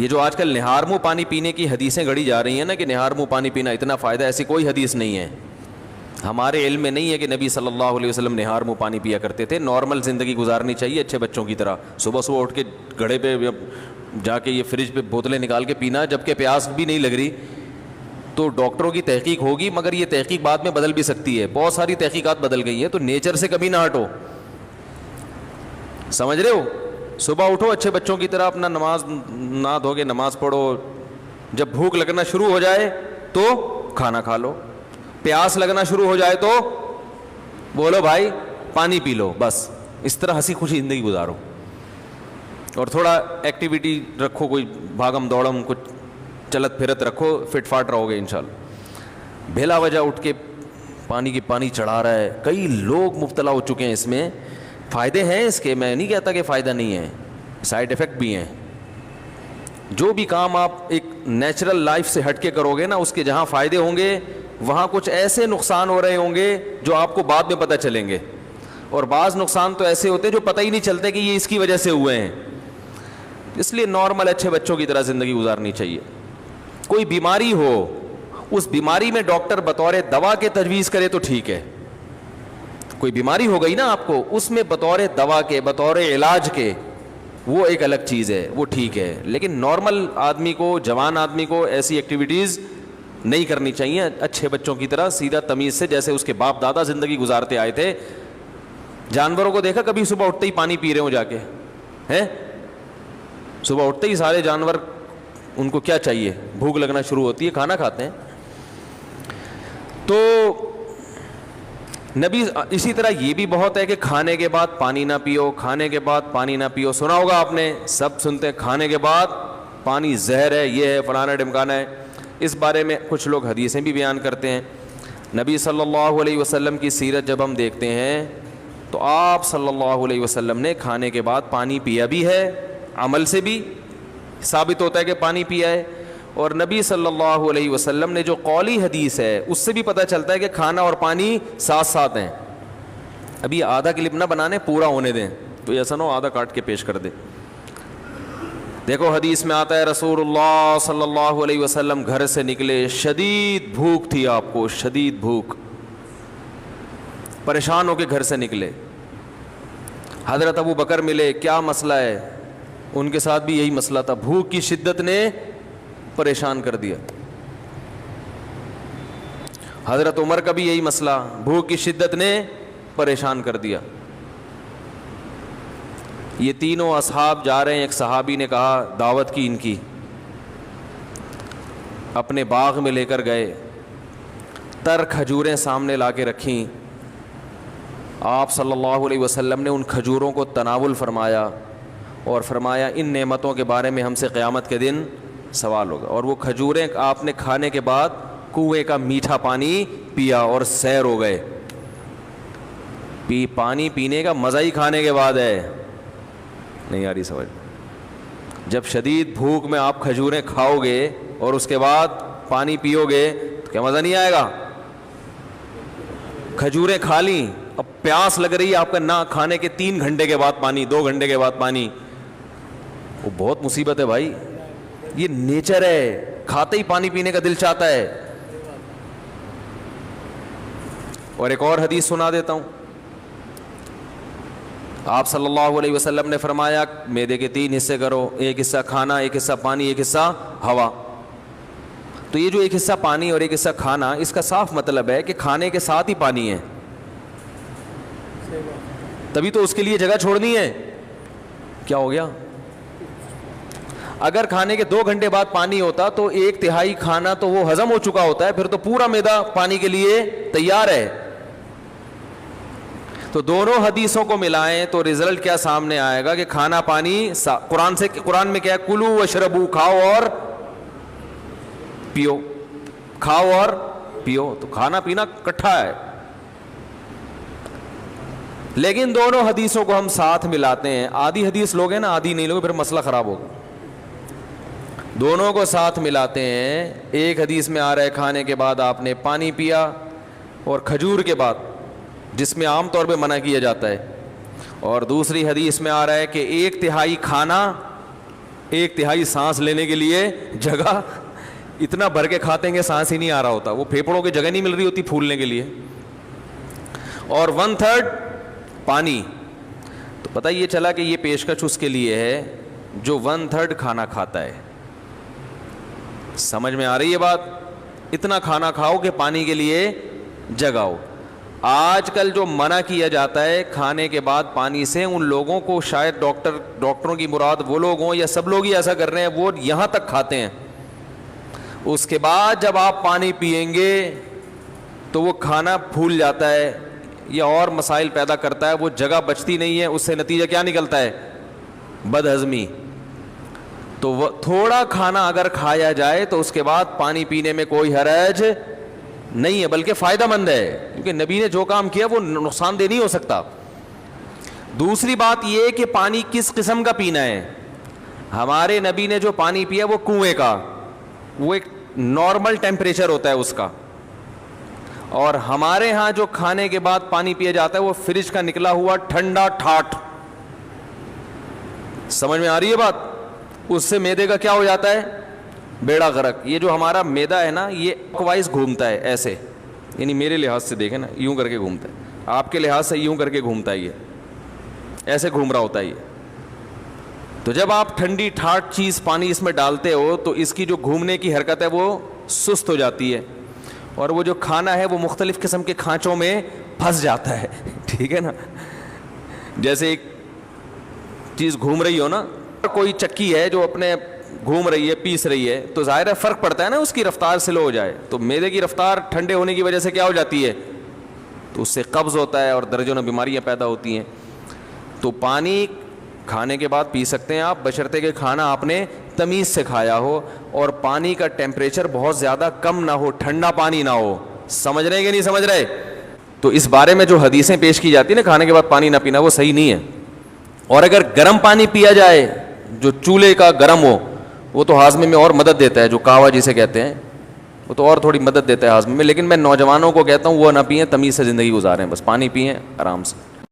یہ جو آج کل نہار منہ پانی پینے کی حدیثیں گڑھی جا رہی ہیں نا کہ نہار منہ پانی پینا اتنا فائدہ، ایسی کوئی حدیث نہیں ہے. ہمارے علم میں نہیں ہے کہ نبی صلی اللہ علیہ وسلم نہار منہ پانی پیا کرتے تھے. نارمل زندگی گزارنی چاہیے اچھے بچوں کی طرح. صبح صبح اٹھ کے گھڑے پہ جا کے یہ فریج پہ بوتلیں نکال کے پینا جبکہ پیاس بھی نہیں لگ رہی. تو ڈاکٹروں کی تحقیق ہوگی مگر یہ تحقیق بعد میں بدل بھی سکتی ہے. بہت ساری تحقیقات بدل گئی ہیں. تو نیچر سے کبھی نہ ہٹو, سمجھ رہے ہو. صبح اٹھو اچھے بچوں کی طرح, اپنا نماز نہ دھو کے نماز پڑھو. جب بھوک لگنا شروع ہو جائے تو کھانا کھا لو, پیاس لگنا شروع ہو جائے تو بولو بھائی پانی پی لو. بس اس طرح ہنسی خوشی زندگی گزارو اور تھوڑا ایکٹیویٹی رکھو, کوئی بھاگم دوڑم کچھ چلت پھرت رکھو, فٹ فاٹ رہو گے انشاءاللہ. بھلا وجہ اٹھ کے پانی چڑھا رہا ہے. کئی لوگ مبتلا ہو چکے ہیں اس میں. فائدے ہیں اس کے, میں نہیں کہتا کہ فائدہ نہیں ہے, سائیڈ افیکٹ بھی ہیں. جو بھی کام آپ ایک نیچرل لائف سے ہٹ کے کرو گے نا, اس کے جہاں فائدے ہوں گے وہاں کچھ ایسے نقصان ہو رہے ہوں گے جو آپ کو بعد میں پتہ چلیں گے. اور بعض نقصان تو ایسے ہوتے ہیں جو پتہ ہی نہیں چلتے کہ یہ اس کی وجہ سے ہوئے ہیں. اس لیے نارمل اچھے بچوں کی طرح زندگی گزارنی چاہیے. کوئی بیماری ہو, اس بیماری میں ڈاکٹر بطور دوا کے تجویز کرے تو ٹھیک ہے. کوئی بیماری ہو گئی نا آپ کو, اس میں بطور دوا کے بطور علاج کے وہ ایک الگ چیز ہے, وہ ٹھیک ہے. لیکن نارمل آدمی کو, جوان آدمی کو ایسی ایکٹیویٹیز نہیں کرنی چاہیے. اچھے بچوں کی طرح سیدھا تمیز سے, جیسے اس کے باپ دادا زندگی گزارتے آئے تھے. جانوروں کو دیکھا کبھی صبح اٹھتے ہی پانی پی رہے ہوں جا کے ہیں؟ صبح اٹھتے ہی سارے جانور, ان کو کیا چاہیے, بھوک لگنا شروع ہوتی ہے, کھانا کھاتے ہیں. تو نبی اسی طرح یہ بھی بہت ہے کہ کھانے کے بعد پانی نہ پیو, کھانے کے بعد پانی نہ پیو. سنا ہوگا آپ نے, سب سنتے ہیں کھانے کے بعد پانی زہر ہے, یہ ہے فلانا ڈمکانا ہے. اس بارے میں کچھ لوگ حدیثیں بھی بیان کرتے ہیں. نبی صلی اللہ علیہ وسلم کی سیرت جب ہم دیکھتے ہیں تو آپ صلی اللہ علیہ وسلم نے کھانے کے بعد پانی پیا بھی ہے, عمل سے بھی ثابت ہوتا ہے کہ پانی پیا ہے. اور نبی صلی اللہ علیہ وسلم نے جو قولی حدیث ہے اس سے بھی پتہ چلتا ہے کہ کھانا اور پانی ساتھ ساتھ ہیں. ابھی آدھا کلپ نہ بنانے, پورا ہونے دیں, تو ایسا نہ ہو آدھا کاٹ کے پیش کر دے. دیکھو حدیث میں آتا ہے رسول اللہ صلی اللہ علیہ وسلم گھر سے نکلے, شدید بھوک تھی آپ کو, شدید بھوک, پریشان ہو کے گھر سے نکلے. حضرت ابو بکر ملے, کیا مسئلہ ہے؟ ان کے ساتھ بھی یہی مسئلہ تھا, بھوک کی شدت نے پریشان کر دیا. حضرت عمر کا بھی یہی مسئلہ, بھوک کی شدت نے پریشان کر دیا. یہ تینوں اصحاب جا رہے ہیں. ایک صحابی نے کہا دعوت کی ان کی, اپنے باغ میں لے کر گئے, تر کھجوریں سامنے لا کے رکھیں. آپ صلی اللہ علیہ وسلم نے ان کھجوروں کو تناول فرمایا اور فرمایا ان نعمتوں کے بارے میں ہم سے قیامت کے دن سوال ہوگا. اور وہ کھجوریں آپ نے کھانے کے بعد کنویں کا میٹھا پانی پیا اور سیر ہو گئے. پانی پینے کا مزہ ہی کھانے کے بعد ہے. نہیں آ رہی سمجھ؟ جب شدید بھوک میں آپ کھجوریں کھاؤ گے اور اس کے بعد پانی پیو گے تو کیا مزہ نہیں آئے گا؟ کھجوریں کھا لیں, اب پیاس لگ رہی ہے آپ کا, نہ کھانے کے 3 گھنٹے کے بعد پانی, 2 گھنٹے کے بعد پانی, وہ بہت مصیبت ہے بھائی. یہ نیچر ہے, کھاتے ہی پانی پینے کا دل چاہتا ہے. اور ایک اور حدیث سنا دیتا ہوں. آپ صلی اللہ علیہ وسلم نے فرمایا معدے کے 3 حصے کرو, ایک حصہ کھانا, ایک حصہ پانی, ایک حصہ ہوا. تو یہ جو ایک حصہ پانی اور ایک حصہ کھانا, اس کا صاف مطلب ہے کہ کھانے کے ساتھ ہی پانی ہے, تبھی تو اس کے لیے جگہ چھوڑنی ہے. کیا ہو گیا؟ اگر کھانے کے 2 گھنٹے بعد پانی ہوتا تو 1/3 کھانا تو وہ ہضم ہو چکا ہوتا ہے, پھر تو پورا معدہ پانی کے لیے تیار ہے. تو دونوں حدیثوں کو ملائیں تو رزلٹ کیا سامنے آئے گا کہ کھانا پانی قرآن میں کیا ہے, کلو وشربو, کھاؤ اور پیو, کھاؤ اور پیو. تو کھانا پینا کٹھا ہے. لیکن دونوں حدیثوں کو ہم ساتھ ملاتے ہیں. آدھی حدیث لوگ ہیں نا, آدھی نہیں لوگ, پھر مسئلہ خراب ہوگا. دونوں کو ساتھ ملاتے ہیں. ایک حدیث میں آ رہا ہے کھانے کے بعد آپ نے پانی پیا, اور کھجور کے بعد, جس میں عام طور پہ منع کیا جاتا ہے. اور دوسری حدیث میں آ رہا ہے کہ 1/3 کھانا ایک تہائی سانس لینے کے لیے جگہ، اتنا بھر کے کھاتے ہیں کہ سانس ہی نہیں آ رہا ہوتا، وہ پھیپھڑوں کی جگہ نہیں مل رہی ہوتی پھولنے کے لیے. اور 1/3 پانی. تو پتہ یہ چلا کہ یہ پیشکش اس کے لیے ہے جو 1/3 کھانا کھاتا ہے. سمجھ میں آ رہی ہے بات؟ اتنا کھانا کھاؤ کہ پانی کے لیے جگہ ہو. آج کل جو منع کیا جاتا ہے کھانے کے بعد پانی سے، ان لوگوں کو شاید ڈاکٹروں کی مراد وہ لوگ ہوں یا سب لوگ ہی ایسا کر رہے ہیں، وہ یہاں تک کھاتے ہیں، اس کے بعد جب آپ پانی پیئیں گے تو وہ کھانا پھول جاتا ہے یا اور مسائل پیدا کرتا ہے، وہ جگہ بچتی نہیں ہے، اس سے نتیجہ کیا نکلتا ہے؟ بد ہضمی. تو وہ تھوڑا کھانا اگر کھایا جائے تو اس کے بعد پانی پینے میں کوئی حرج نہیں ہے، بلکہ فائدہ مند ہے، کیونکہ نبی نے جو کام کیا وہ نقصان دہ نہیں ہو سکتا. دوسری بات یہ کہ پانی کس قسم کا پینا ہے. ہمارے نبی نے جو پانی پیا وہ کنویں کا، وہ ایک نارمل ٹیمپریچر ہوتا ہے اس کا، اور ہمارے ہاں جو کھانے کے بعد پانی پیا جاتا ہے وہ فریج کا نکلا ہوا ٹھنڈا ٹھاٹ. سمجھ میں آ رہی ہے بات؟ اس سے معدے کا کیا ہو جاتا ہے؟ بیڑا غرق. یہ جو ہمارا معدہ ہے نا یہ وائز گھومتا ہے ایسے، یعنی میرے لحاظ سے دیکھیں نا یوں کر کے گھومتا ہے، آپ کے لحاظ سے یوں کر کے گھومتا ہے، یہ ایسے گھوم رہا ہوتا ہے یہ. تو جب آپ ٹھنڈی ٹھاٹ چیز پانی اس میں ڈالتے ہو تو اس کی جو گھومنے کی حرکت ہے وہ سست ہو جاتی ہے، اور وہ جو کھانا ہے وہ مختلف قسم کے کھانچوں میں پھنس جاتا ہے. ٹھیک ہے نا؟ جیسے ایک چیز گھوم رہی ہو نا، کوئی چکی ہے جو اپنے گھوم رہی ہے پیس رہی ہے، تو ظاہر ہے فرق پڑتا ہے نا، اس کی رفتار سلو ہو جائے تو معدے کی رفتار ٹھنڈے ہونے کی وجہ سے کیا ہو جاتی ہے؟ تو اس سے قبض ہوتا ہے اور درجنوں بیماریاں پیدا ہوتی ہیں. تو پانی کھانے کے بعد پی سکتے ہیں آپ، بشرطے کہ کھانا آپ نے تمیز سے کھایا ہو اور پانی کا ٹیمپریچر بہت زیادہ کم نہ ہو، ٹھنڈا پانی نہ ہو. سمجھ رہے ہیں کہ نہیں سمجھ رہے؟ تو اس بارے میں جو حدیثیں پیش کی جاتی ہیں نا کھانے کے بعد پانی نہ پینا، وہ صحیح نہیں ہے. اور اگر گرم پانی پیا جائے جو چولہے کا گرم ہو، وہ تو ہاضمے میں اور مدد دیتا ہے، جو کہوا جسے کہتے ہیں، وہ تو اور تھوڑی مدد دیتا ہے ہاضمے میں. لیکن میں نوجوانوں کو کہتا ہوں وہ نہ پئیں، تمیز سے زندگی گزاریں، بس پانی پئیں آرام سے.